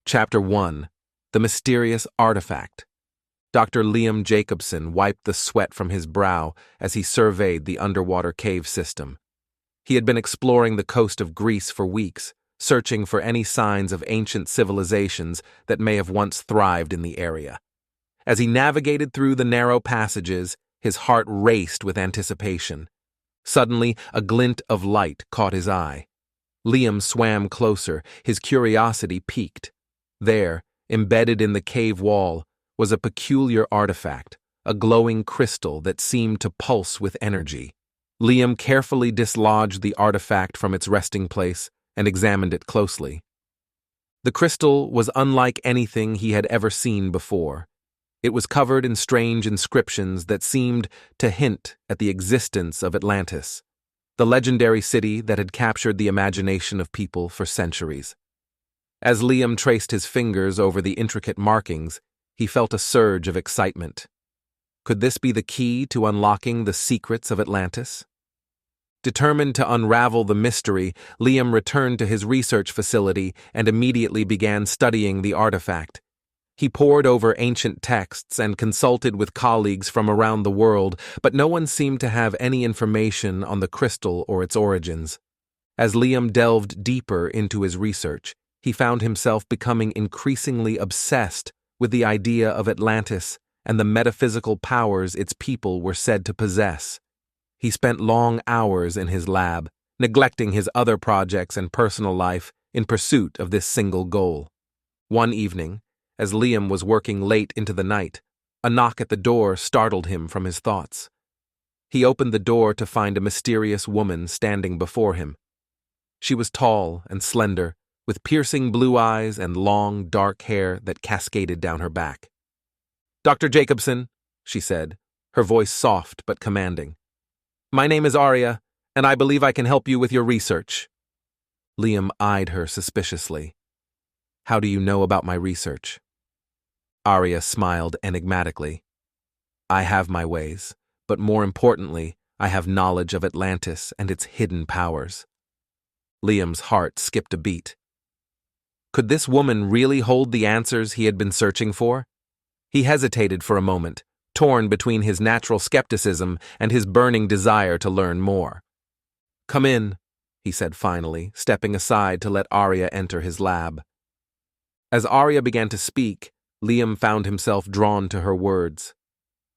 Chapter 1. The Mysterious Artifact. Dr. Liam Jacobson wiped the sweat from his brow as he surveyed the underwater cave system. He had been exploring the coast of Greece for weeks, searching for any signs of ancient civilizations that may have once thrived in the area. As he navigated through the narrow passages, his heart raced with anticipation. Suddenly, a glint of light caught his eye. Liam swam closer, his curiosity piqued. There, embedded in the cave wall, was a peculiar artifact, a glowing crystal that seemed to pulse with energy. Liam carefully dislodged the artifact from its resting place and examined it closely. The crystal was unlike anything he had ever seen before. It was covered in strange inscriptions that seemed to hint at the existence of Atlantis, the legendary city that had captured the imagination of people for centuries. As Liam traced his fingers over the intricate markings, he felt a surge of excitement. Could this be the key to unlocking the secrets of Atlantis? Determined to unravel the mystery, Liam returned to his research facility and immediately began studying the artifact. He pored over ancient texts and consulted with colleagues from around the world, but no one seemed to have any information on the crystal or its origins. As Liam delved deeper into his research, he found himself becoming increasingly obsessed with the idea of Atlantis and the metaphysical powers its people were said to possess. He spent long hours in his lab, neglecting his other projects and personal life in pursuit of this single goal. One evening, as Liam was working late into the night, a knock at the door startled him from his thoughts. He opened the door to find a mysterious woman standing before him. She was tall and slender, with piercing blue eyes and long, dark hair that cascaded down her back. "Dr. Jacobson," she said, her voice soft but commanding. "My name is Aria, and I believe I can help you with your research." Liam eyed her suspiciously. "How do you know about my research?" Aria smiled enigmatically. "I have my ways, but more importantly, I have knowledge of Atlantis and its hidden powers." Liam's heart skipped a beat. Could this woman really hold the answers he had been searching for? He hesitated for a moment, torn between his natural skepticism and his burning desire to learn more. "Come in," he said finally, stepping aside to let Aria enter his lab. As Aria began to speak, Liam found himself drawn to her words.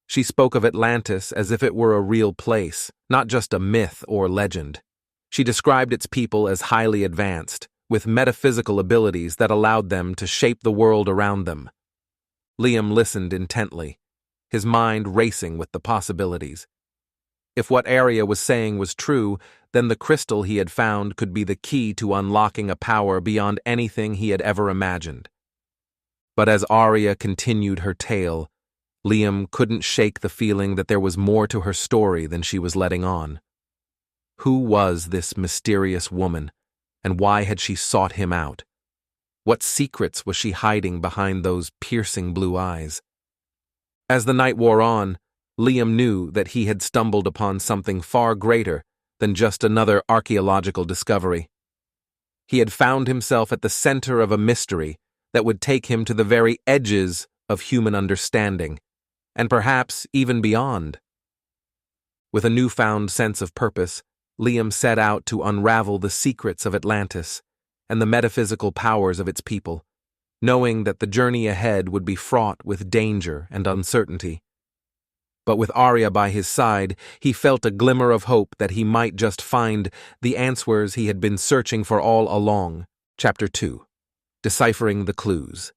She spoke of Atlantis as if it were a real place, not just a myth or legend. She described its people as highly advanced, with metaphysical abilities that allowed them to shape the world around them. Liam listened intently, his mind racing with the possibilities. If what Aria was saying was true, then the crystal he had found could be the key to unlocking a power beyond anything he had ever imagined. But as Aria continued her tale, Liam couldn't shake the feeling that there was more to her story than she was letting on. Who was this mysterious woman, and why had she sought him out? What secrets was she hiding behind those piercing blue eyes? As the night wore on, Liam knew that he had stumbled upon something far greater than just another archaeological discovery. He had found himself at the center of a mystery that would take him to the very edges of human understanding, and perhaps even beyond. With a newfound sense of purpose, Liam set out to unravel the secrets of Atlantis and the metaphysical powers of its people, knowing that the journey ahead would be fraught with danger and uncertainty. But with Aria by his side, he felt a glimmer of hope that he might just find the answers he had been searching for all along. Chapter 2. Deciphering the Clues.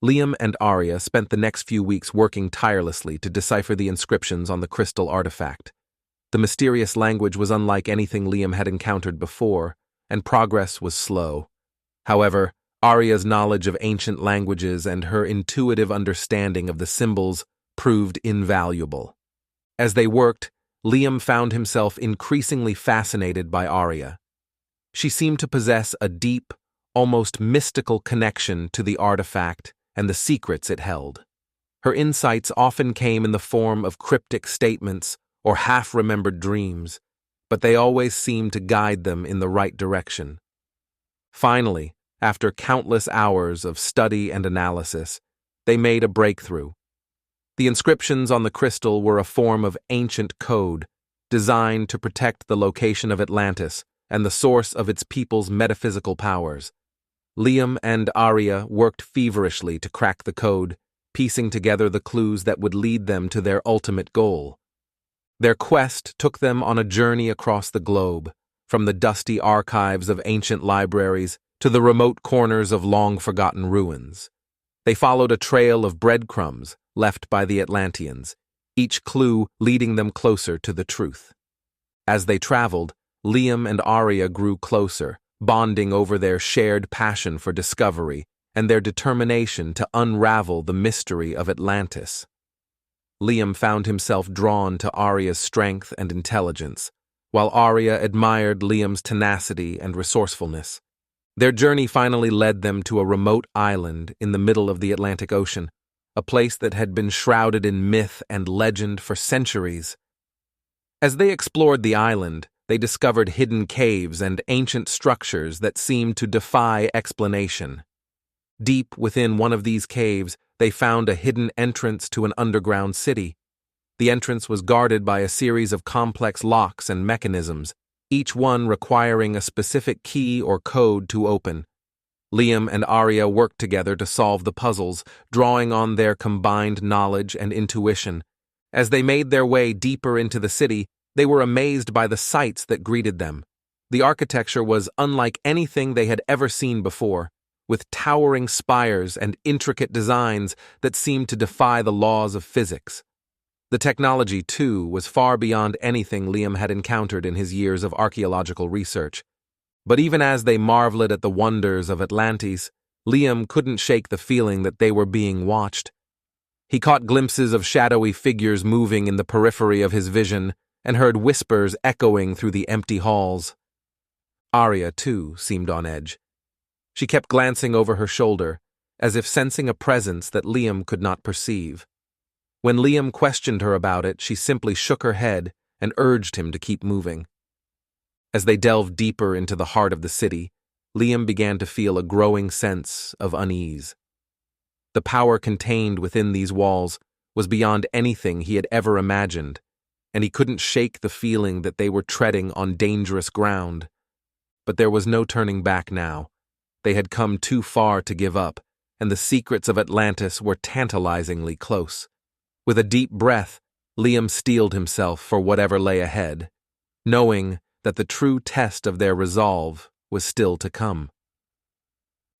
Liam and Aria spent the next few weeks working tirelessly to decipher the inscriptions on the crystal artifact. The mysterious language was unlike anything Liam had encountered before, and progress was slow. However, Aria's knowledge of ancient languages and her intuitive understanding of the symbols proved invaluable. As they worked, Liam found himself increasingly fascinated by Aria. She seemed to possess a deep, almost mystical connection to the artifact and the secrets it held. Her insights often came in the form of cryptic statements or half-remembered dreams, but they always seemed to guide them in the right direction. Finally, After countless hours of study and analysis, they made a breakthrough. The inscriptions on the crystal were a form of ancient code, designed to protect the location of Atlantis and the source of its people's metaphysical powers. Liam and Aria worked feverishly to crack the code, piecing together the clues that would lead them to their ultimate goal. Their quest took them on a journey across the globe, from the dusty archives of ancient libraries to the remote corners of long-forgotten ruins. They followed a trail of breadcrumbs left by the Atlanteans, each clue leading them closer to the truth. As they traveled, Liam and Aria grew closer, bonding over their shared passion for discovery and their determination to unravel the mystery of Atlantis. Liam found himself drawn to Aria's strength and intelligence, while Aria admired Liam's tenacity and resourcefulness. Their journey finally led them to a remote island in the middle of the Atlantic Ocean, a place that had been shrouded in myth and legend for centuries. As they explored the island, they discovered hidden caves and ancient structures that seemed to defy explanation. Deep within one of these caves, they found a hidden entrance to an underground city. The entrance was guarded by a series of complex locks and mechanisms, each one requiring a specific key or code to open. Liam and Aria worked together to solve the puzzles, drawing on their combined knowledge and intuition. As they made their way deeper into the city, they were amazed by the sights that greeted them. The architecture was unlike anything they had ever seen before, with towering spires and intricate designs that seemed to defy the laws of physics. The technology, too, was far beyond anything Liam had encountered in his years of archaeological research. But even as they marveled at the wonders of Atlantis, Liam couldn't shake the feeling that they were being watched. He caught glimpses of shadowy figures moving in the periphery of his vision and heard whispers echoing through the empty halls. Aria, too, seemed on edge. She kept glancing over her shoulder, as if sensing a presence that Liam could not perceive. When Liam questioned her about it, she simply shook her head and urged him to keep moving. As they delved deeper into the heart of the city, Liam began to feel a growing sense of unease. The power contained within these walls was beyond anything he had ever imagined, and he couldn't shake the feeling that they were treading on dangerous ground. But there was no turning back now. They had come too far to give up, and the secrets of Atlantis were tantalizingly close. With a deep breath, Liam steeled himself for whatever lay ahead, knowing that the true test of their resolve was still to come.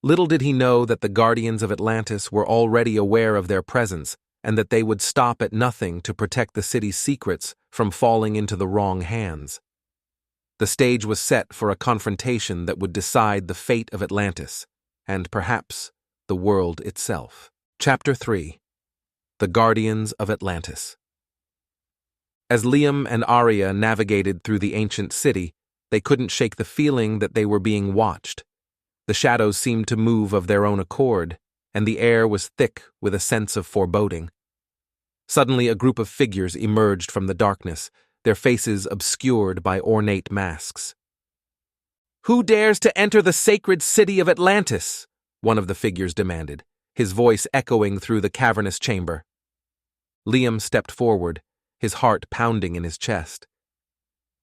Little did he know that the Guardians of Atlantis were already aware of their presence and that they would stop at nothing to protect the city's secrets from falling into the wrong hands. The stage was set for a confrontation that would decide the fate of Atlantis, and perhaps the world itself. Chapter 3. The Guardians of Atlantis. As Liam and Aria navigated through the ancient city, they couldn't shake the feeling that they were being watched. The shadows seemed to move of their own accord, and the air was thick with a sense of foreboding. Suddenly, a group of figures emerged from the darkness, their faces obscured by ornate masks. "Who dares to enter the sacred city of Atlantis?" one of the figures demanded, his voice echoing through the cavernous chamber. Liam stepped forward, his heart pounding in his chest.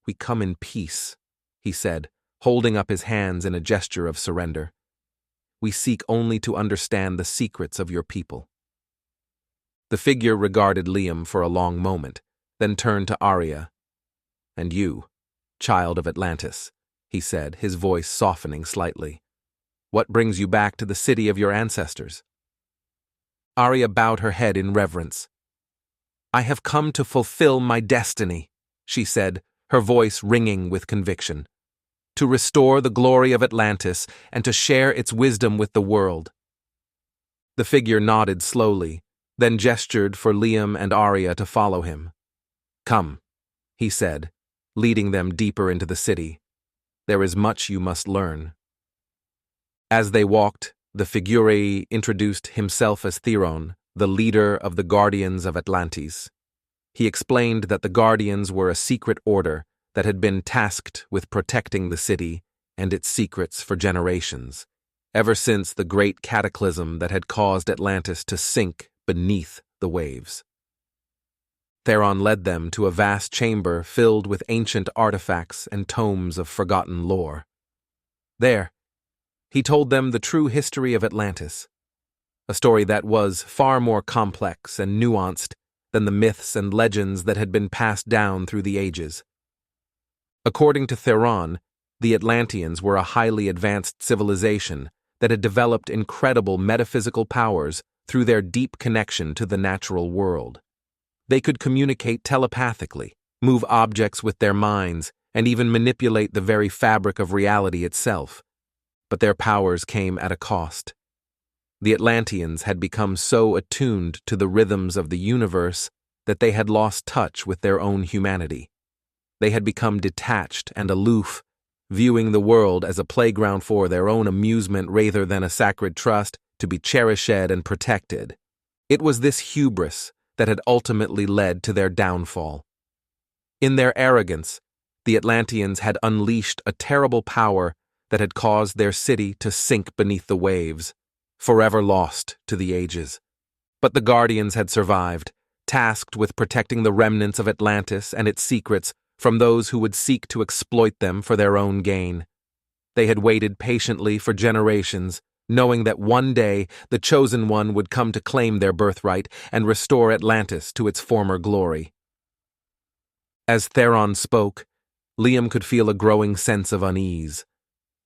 "We come in peace," he said, holding up his hands in a gesture of surrender. "We seek only to understand the secrets of your people." The figure regarded Liam for a long moment, then turned to Aria. "And you, child of Atlantis," he said, his voice softening slightly. "What brings you back to the city of your ancestors?" Aria bowed her head in reverence. "I have come to fulfill my destiny," she said, her voice ringing with conviction. "To restore the glory of Atlantis and to share its wisdom with the world." The figure nodded slowly, then gestured for Liam and Aria to follow him. "Come," he said, leading them deeper into the city. "There is much you must learn." As they walked, the figure introduced himself as Theron, the leader of the Guardians of Atlantis. He explained that the Guardians were a secret order that had been tasked with protecting the city and its secrets for generations, ever since the great cataclysm that had caused Atlantis to sink beneath the waves. Theron led them to a vast chamber filled with ancient artifacts and tomes of forgotten lore. There, he told them the true history of Atlantis, a story that was far more complex and nuanced than the myths and legends that had been passed down through the ages. According to Theron, the Atlanteans were a highly advanced civilization that had developed incredible metaphysical powers through their deep connection to the natural world. They could communicate telepathically, move objects with their minds, and even manipulate the very fabric of reality itself. But their powers came at a cost. The Atlanteans had become so attuned to the rhythms of the universe that they had lost touch with their own humanity. They had become detached and aloof, viewing the world as a playground for their own amusement rather than a sacred trust to be cherished and protected. It was this hubris that had ultimately led to their downfall. In their arrogance, the Atlanteans had unleashed a terrible power that had caused their city to sink beneath the waves, forever lost to the ages. But the Guardians had survived, tasked with protecting the remnants of Atlantis and its secrets from those who would seek to exploit them for their own gain. They had waited patiently for generations, knowing that one day the Chosen One would come to claim their birthright and restore Atlantis to its former glory. As Theron spoke, Liam could feel a growing sense of unease.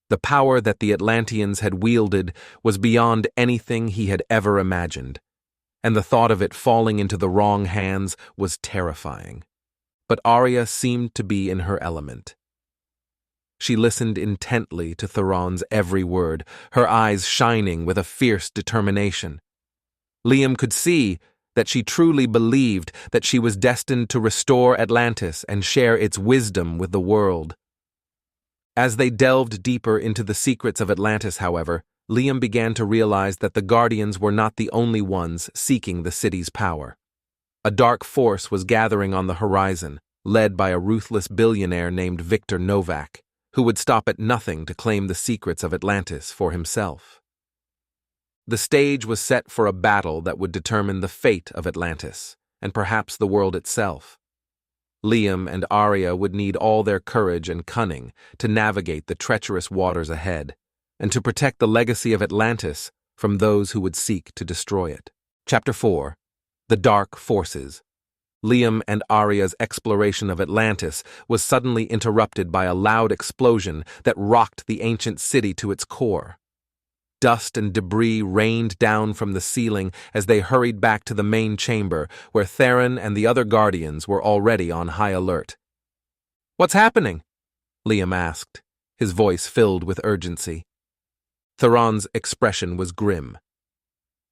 The power that the Atlanteans had wielded was beyond anything he had ever imagined, and the thought of it falling into the wrong hands was terrifying. But Aria seemed to be in her element. She listened intently to Theron's every word, her eyes shining with a fierce determination. Liam could see that she truly believed that she was destined to restore Atlantis and share its wisdom with the world. As they delved deeper into the secrets of Atlantis, however, Liam began to realize that the Guardians were not the only ones seeking the city's power. A dark force was gathering on the horizon, led by a ruthless billionaire named Viktor Novak, who would stop at nothing to claim the secrets of Atlantis for himself. The stage was set for a battle that would determine the fate of Atlantis, and perhaps the world itself. Liam and Aria would need all their courage and cunning to navigate the treacherous waters ahead, and to protect the legacy of Atlantis from those who would seek to destroy it. Chapter 4. The Dark Forces. Liam and Aria's exploration of Atlantis was suddenly interrupted by a loud explosion that rocked the ancient city to its core. Dust and debris rained down from the ceiling as they hurried back to the main chamber, where Theron and the other Guardians were already on high alert. "What's happening?" Liam asked, his voice filled with urgency. Theron's expression was grim.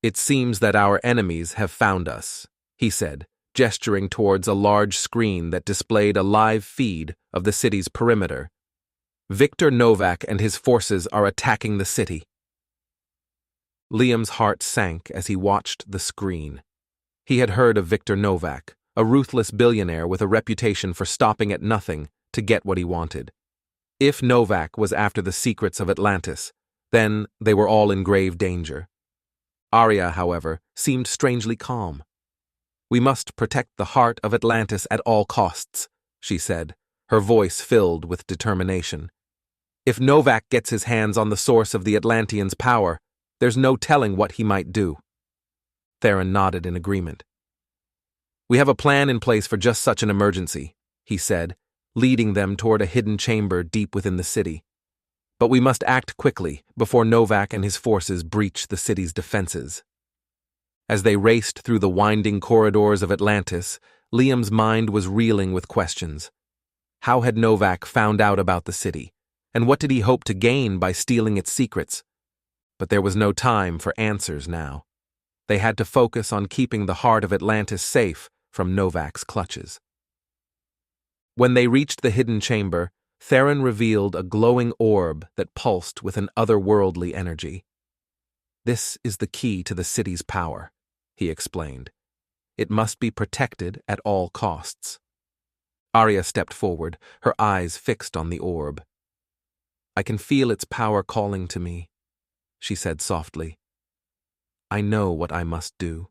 "It seems that our enemies have found us," he said, gesturing towards a large screen that displayed a live feed of the city's perimeter. "Viktor Novak and his forces are attacking the city." Liam's heart sank as he watched the screen. He had heard of Viktor Novak, a ruthless billionaire with a reputation for stopping at nothing to get what he wanted. If Novak was after the secrets of Atlantis, then they were all in grave danger. Aria, however, seemed strangely calm. "We must protect the heart of Atlantis at all costs," she said, her voice filled with determination. "If Novak gets his hands on the source of the Atlanteans' power, there's no telling what he might do." Theron nodded in agreement. "We have a plan in place for just such an emergency," he said, leading them toward a hidden chamber deep within the city. "But we must act quickly before Novak and his forces breach the city's defenses." As they raced through the winding corridors of Atlantis, Liam's mind was reeling with questions. How had Novak found out about the city, and what did he hope to gain by stealing its secrets? But there was no time for answers now. They had to focus on keeping the heart of Atlantis safe from Novak's clutches. When they reached the hidden chamber, Theron revealed a glowing orb that pulsed with an otherworldly energy. "This is the key to the city's power," he explained. "It must be protected at all costs." Aria stepped forward, her eyes fixed on the orb. "I can feel its power calling to me," she said softly. I know what I must do.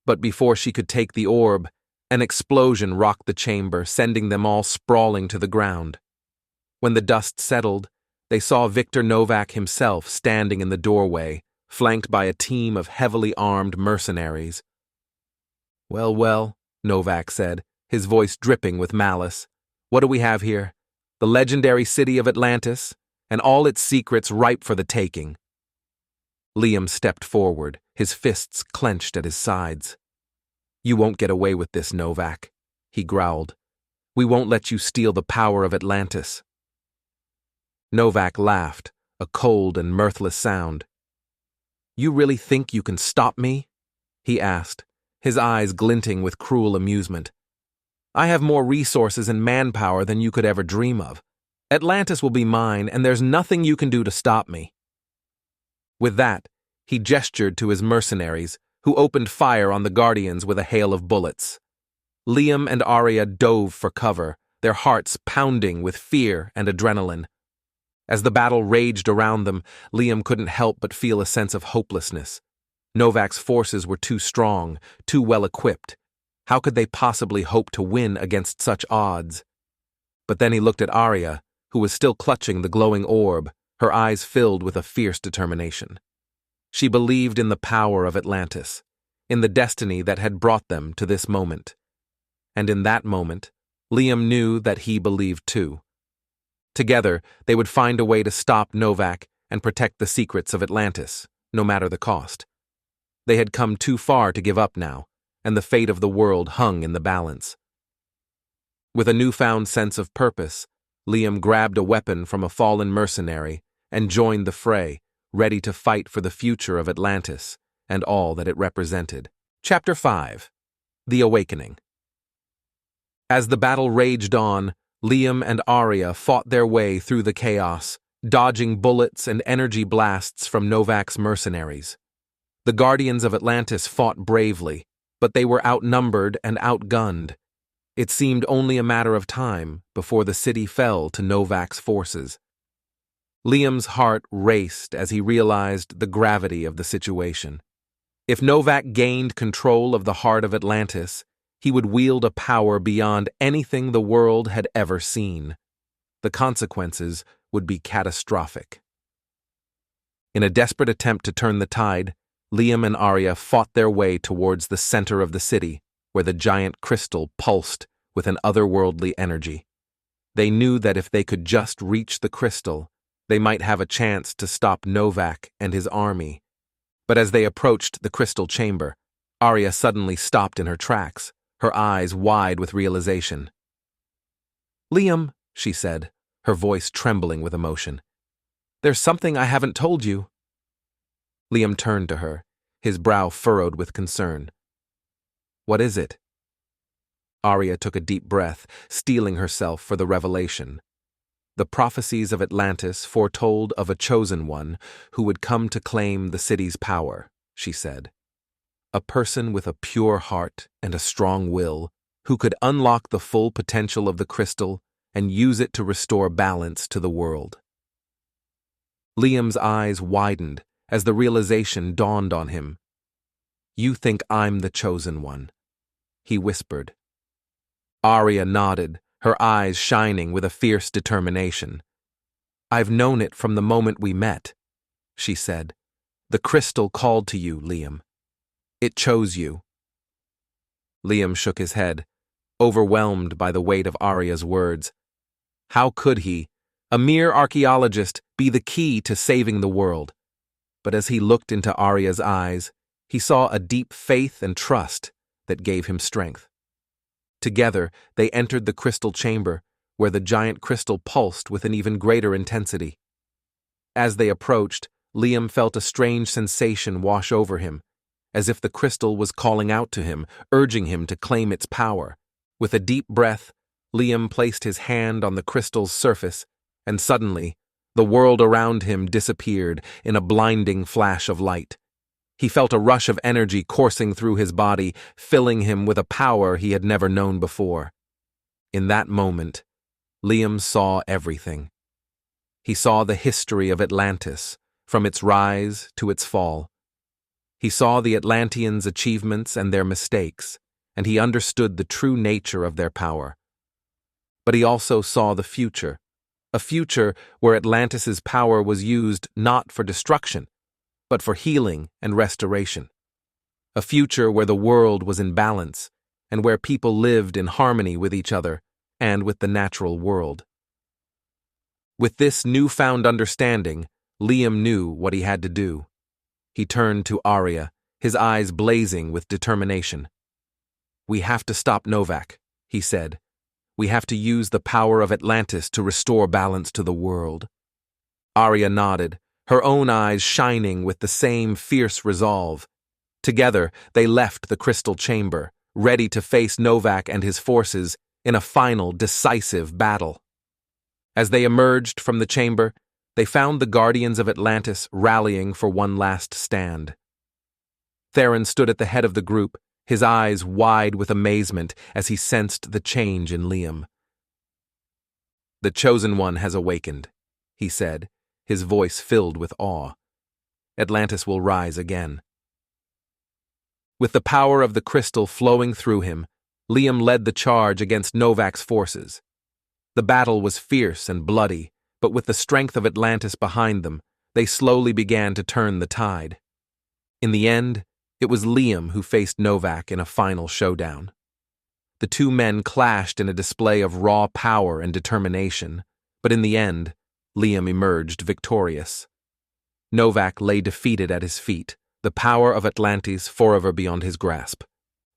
But before she could take the orb, an explosion rocked the chamber, sending them all sprawling to the ground. When the dust settled, they saw Viktor Novak himself standing in the doorway, flanked by a team of heavily armed mercenaries. Well, well, Novak said, his voice dripping with malice. What do we have here? The legendary city of Atlantis, and all its secrets ripe for the taking. Liam stepped forward, his fists clenched at his sides. You won't get away with this, Novak, he growled. We won't let you steal the power of Atlantis. Novak laughed, a cold and mirthless sound. You really think you can stop me? He asked, his eyes glinting with cruel amusement. I have more resources and manpower than you could ever dream of. Atlantis will be mine, and there's nothing you can do to stop me. With that, he gestured to his mercenaries, who opened fire on the Guardians with a hail of bullets. Liam and Aria dove for cover, their hearts pounding with fear and adrenaline. As the battle raged around them, Liam couldn't help but feel a sense of hopelessness. Novak's forces were too strong, too well equipped. How could they possibly hope to win against such odds? But then he looked at Aria, who was still clutching the glowing orb, her eyes filled with a fierce determination. She believed in the power of Atlantis, in the destiny that had brought them to this moment. And in that moment, Liam knew that he believed too. Together, they would find a way to stop Novak and protect the secrets of Atlantis, no matter the cost. They had come too far to give up now, and the fate of the world hung in the balance. With a newfound sense of purpose, Liam grabbed a weapon from a fallen mercenary and joined the fray, ready to fight for the future of Atlantis and all that it represented. Chapter 5. The Awakening. As the battle raged on, Liam and Aria fought their way through the chaos, dodging bullets and energy blasts from Novak's mercenaries. The Guardians of Atlantis fought bravely, but they were outnumbered and outgunned. It seemed only a matter of time before the city fell to Novak's forces. Liam's heart raced as he realized the gravity of the situation. If Novak gained control of the heart of Atlantis, he would wield a power beyond anything the world had ever seen. The consequences would be catastrophic. In a desperate attempt to turn the tide, Liam and Aria fought their way towards the center of the city, where the giant crystal pulsed with an otherworldly energy. They knew that if they could just reach the crystal, they might have a chance to stop Novak and his army. But as they approached the crystal chamber, Aria suddenly stopped in her tracks, her eyes wide with realization. Liam, she said, her voice trembling with emotion. There's something I haven't told you. Liam turned to her, his brow furrowed with concern. What is it? Aria took a deep breath, steeling herself for the revelation. The prophecies of Atlantis foretold of a chosen one who would come to claim the city's power, she said. A person with a pure heart and a strong will, who could unlock the full potential of the crystal and use it to restore balance to the world. Liam's eyes widened as the realization dawned on him. You think I'm the chosen one, he whispered. Aria nodded, her eyes shining with a fierce determination. I've known it from the moment we met, she said. The crystal called to you, Liam. It chose you. Liam shook his head, overwhelmed by the weight of Aria's words. How could he, a mere archaeologist, be the key to saving the world? But as he looked into Aria's eyes, he saw a deep faith and trust that gave him strength. Together, they entered the crystal chamber, where the giant crystal pulsed with an even greater intensity. As they approached, Liam felt a strange sensation wash over him, as if the crystal was calling out to him, urging him to claim its power. With a deep breath, Liam placed his hand on the crystal's surface, and suddenly, the world around him disappeared in a blinding flash of light. He felt a rush of energy coursing through his body, filling him with a power he had never known before. In that moment, Liam saw everything. He saw the history of Atlantis, from its rise to its fall. He saw the Atlanteans' achievements and their mistakes, and he understood the true nature of their power. But he also saw the future, a future where Atlantis' power was used not for destruction, but for healing and restoration. A future where the world was in balance, and where people lived in harmony with each other and with the natural world. With this newfound understanding, Liam knew what he had to do. He turned to Aria, his eyes blazing with determination. "We have to stop Novak," he said. "We have to use the power of Atlantis to restore balance to the world." Aria nodded, her own eyes shining with the same fierce resolve. Together, they left the crystal chamber, ready to face Novak and his forces in a final, decisive battle. As they emerged from the chamber, they found the Guardians of Atlantis rallying for one last stand. Theron stood at the head of the group, his eyes wide with amazement as he sensed the change in Liam. "The Chosen One has awakened," he said, his voice filled with awe. "Atlantis will rise again." With the power of the crystal flowing through him, Liam led the charge against Novak's forces. The battle was fierce and bloody, but with the strength of Atlantis behind them, they slowly began to turn the tide. In the end, it was Liam who faced Novak in a final showdown. The two men clashed in a display of raw power and determination, but in the end, Liam emerged victorious. Novak lay defeated at his feet, the power of Atlantis forever beyond his grasp.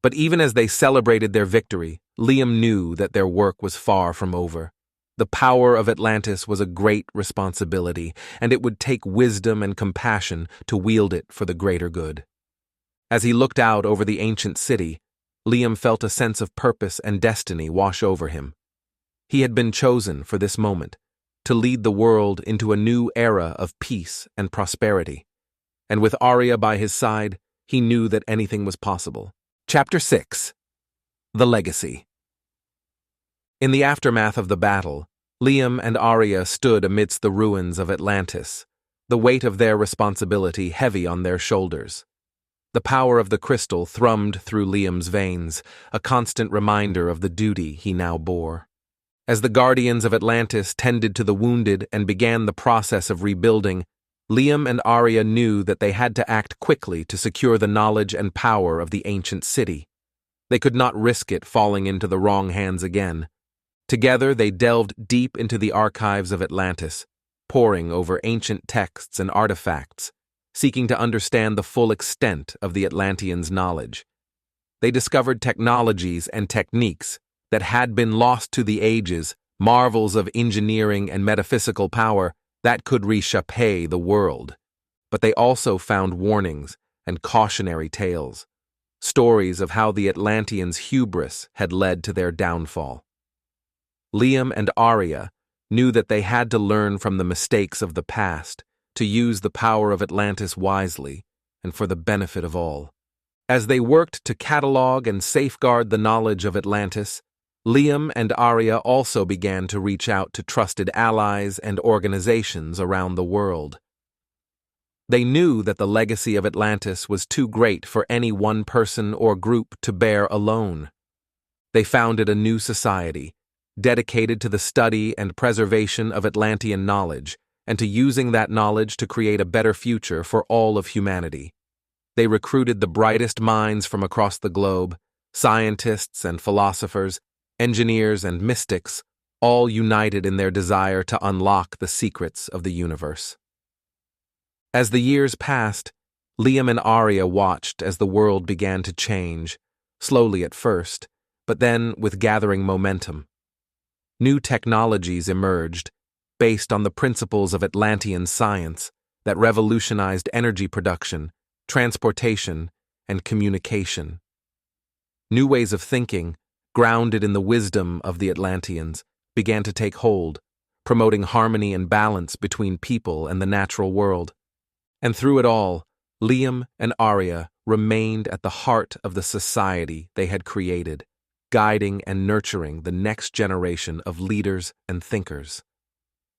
But even as they celebrated their victory, Liam knew that their work was far from over. The power of Atlantis was a great responsibility, and it would take wisdom and compassion to wield it for the greater good. As he looked out over the ancient city, Liam felt a sense of purpose and destiny wash over him. He had been chosen for this moment, to lead the world into a new era of peace and prosperity. And with Aria by his side, he knew that anything was possible. Chapter 6. The Legacy. In the aftermath of the battle, Liam and Aria stood amidst the ruins of Atlantis, the weight of their responsibility heavy on their shoulders. The power of the crystal thrummed through Liam's veins, a constant reminder of the duty he now bore. As the Guardians of Atlantis tended to the wounded and began the process of rebuilding, Liam and Aria knew that they had to act quickly to secure the knowledge and power of the ancient city. They could not risk it falling into the wrong hands again. Together they delved deep into the archives of Atlantis, poring over ancient texts and artifacts, seeking to understand the full extent of the Atlanteans' knowledge. They discovered technologies and techniques that had been lost to the ages, marvels of engineering and metaphysical power that could reshape the world. But they also found warnings and cautionary tales, stories of how the Atlanteans' hubris had led to their downfall. Liam and Aria knew that they had to learn from the mistakes of the past, to use the power of Atlantis wisely and for the benefit of all. As they worked to catalog and safeguard the knowledge of Atlantis, Liam and Aria also began to reach out to trusted allies and organizations around the world. They knew that the legacy of Atlantis was too great for any one person or group to bear alone. They founded a new society, dedicated to the study and preservation of Atlantean knowledge, and to using that knowledge to create a better future for all of humanity. They recruited the brightest minds from across the globe, scientists and philosophers, engineers and mystics, all united in their desire to unlock the secrets of the universe. As the years passed, Liam and Aria watched as the world began to change, slowly at first, but then with gathering momentum. New technologies emerged, based on the principles of Atlantean science, that revolutionized energy production, transportation, and communication. New ways of thinking, grounded in the wisdom of the Atlanteans, began to take hold, promoting harmony and balance between people and the natural world. And through it all, Liam and Aria remained at the heart of the society they had created, guiding and nurturing the next generation of leaders and thinkers.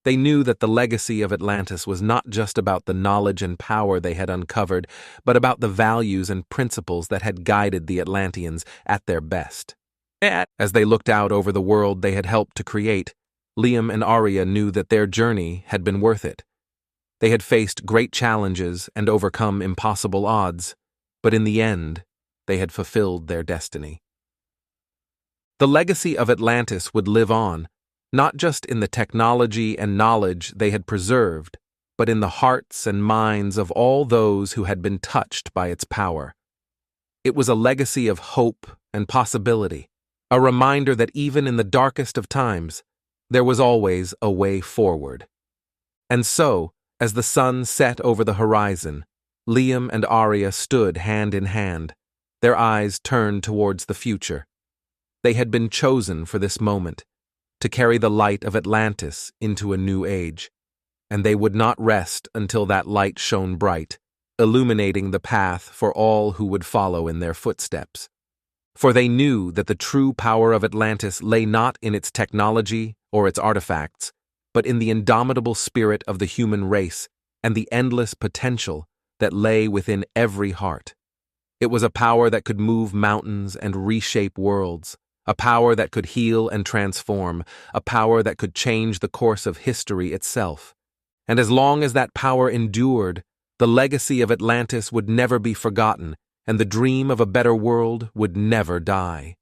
They knew that the legacy of Atlantis was not just about the knowledge and power they had uncovered, but about the values and principles that had guided the Atlanteans at their best. As they looked out over the world they had helped to create, Liam and Aria knew that their journey had been worth it. They had faced great challenges and overcome impossible odds, but in the end, they had fulfilled their destiny. The legacy of Atlantis would live on, not just in the technology and knowledge they had preserved, but in the hearts and minds of all those who had been touched by its power. It was a legacy of hope and possibility, a reminder that even in the darkest of times, there was always a way forward. And so, as the sun set over the horizon, Liam and Aria stood hand in hand, their eyes turned towards the future. They had been chosen for this moment, to carry the light of Atlantis into a new age, and they would not rest until that light shone bright, illuminating the path for all who would follow in their footsteps. For they knew that the true power of Atlantis lay not in its technology or its artifacts, but in the indomitable spirit of the human race and the endless potential that lay within every heart. It was a power that could move mountains and reshape worlds, a power that could heal and transform, a power that could change the course of history itself. And as long as that power endured, the legacy of Atlantis would never be forgotten, and the dream of a better world would never die.